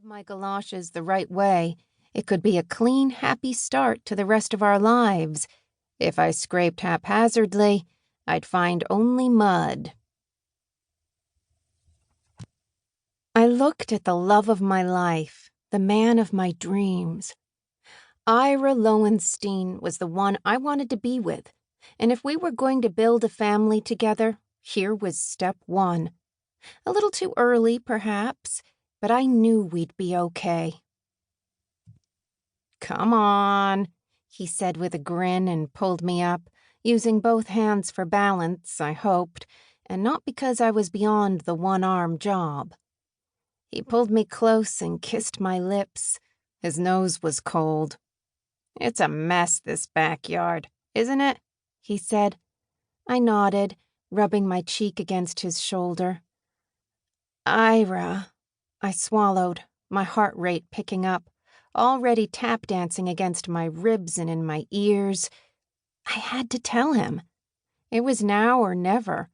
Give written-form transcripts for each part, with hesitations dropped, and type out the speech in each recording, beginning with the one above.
my galoshes the right way, it could be a clean, happy start to the rest of our lives. If I scraped haphazardly, I'd find only mud. I looked at the love of my life, the man of my dreams. Ira Lowenstein was the one I wanted to be with, and if we were going to build a family together, here was step one. A little too early, perhaps, but I knew we'd be okay. "Come on," he said with a grin and pulled me up, using both hands for balance, I hoped, and not because I was beyond the one-arm job. He pulled me close and kissed my lips. His nose was cold. "It's a mess, this backyard, isn't it?" he said. I nodded, rubbing my cheek against his shoulder. "Ira," I swallowed, my heart rate picking up, already tap dancing against my ribs and in my ears. I had to tell him. It was now or never.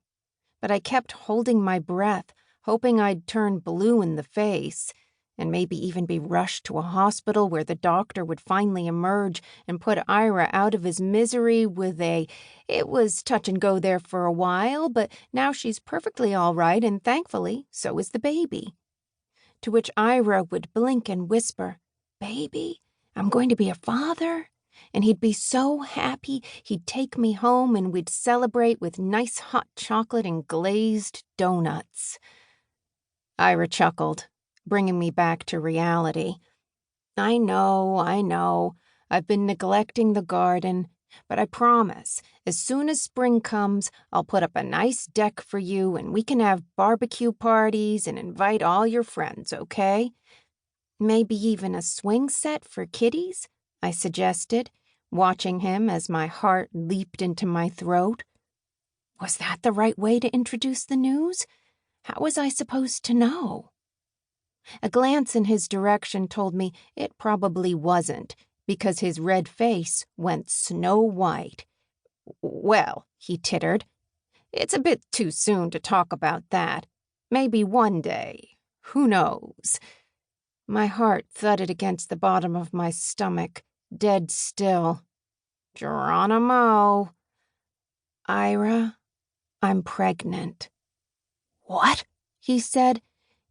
But I kept holding my breath, hoping I'd turn blue in the face, and maybe even be rushed to a hospital where the doctor would finally emerge and put Ira out of his misery with "It was touch and go there for a while, but now she's perfectly all right, and thankfully, so is the baby." To which Ira would blink and whisper, "Baby, I'm going to be a father." And he'd be so happy he'd take me home and we'd celebrate with nice hot chocolate and glazed donuts. Ira chuckled, bringing me back to reality. I know. I've been neglecting the garden, but I promise, as soon as spring comes, I'll put up a nice deck for you and we can have barbecue parties and invite all your friends, okay? Maybe even a swing set for kiddies?" I suggested, watching him as my heart leaped into my throat. Was that the right way to introduce the news? How was I supposed to know? A glance in his direction told me it probably wasn't, because his red face went snow white. "Well," he tittered, "it's a bit too soon to talk about that. Maybe one day. Who knows?" My heart thudded against the bottom of my stomach, dead still. "Geronimo." "Ira, I'm pregnant." "What?" he said.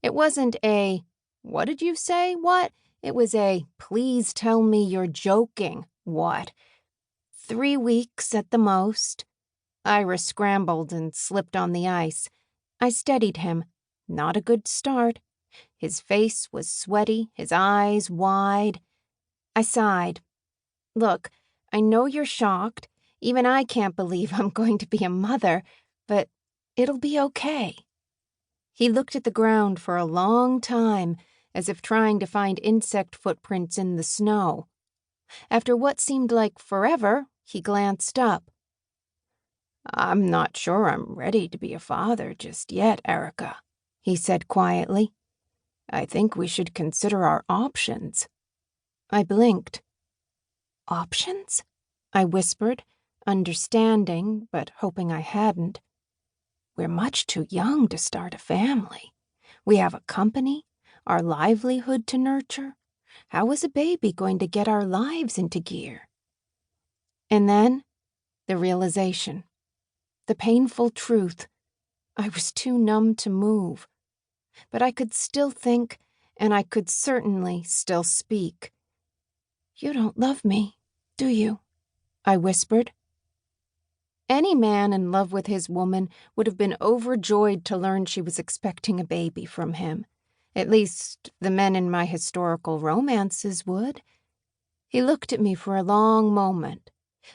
It wasn't a, "What did you say, what?" It was a, "Please tell me you're joking, what?" 3 weeks at the most. Ira scrambled and slipped on the ice. I steadied him. Not a good start. His face was sweaty, his eyes wide. I sighed. "Look, I know you're shocked. Even I can't believe I'm going to be a mother, but it'll be okay." He looked at the ground for a long time, as if trying to find insect footprints in the snow. After what seemed like forever, he glanced up. "I'm not sure I'm ready to be a father just yet, Erica," he said quietly. "I think we should consider our options." I blinked. "Options?" I whispered, understanding, but hoping I hadn't. "We're much too young to start a family. We have a company, our livelihood to nurture. How is a baby going to get our lives into gear?" And then, the realization. The painful truth. I was too numb to move. But I could still think, and I could certainly still speak. "You don't love me, do you?" I whispered. Any man in love with his woman would have been overjoyed to learn she was expecting a baby from him. At least, the men in my historical romances would. He looked at me for a long moment,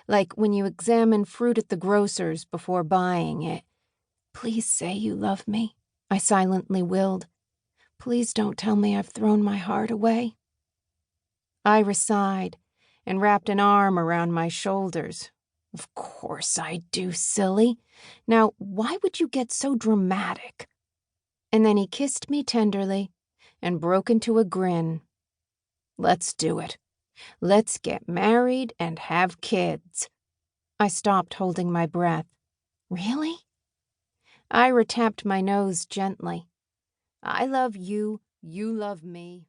like when you examine fruit at the grocer's before buying it. "Please say you love me," I silently willed. "Please don't tell me I've thrown my heart away." Ira sighed and wrapped an arm around my shoulders. "Of course I do, silly. Now, why would you get so dramatic?" And then he kissed me tenderly and broke into a grin. "Let's do it. Let's get married and have kids." I stopped holding my breath. "Really?" Ira tapped my nose gently. "I love you, you love me.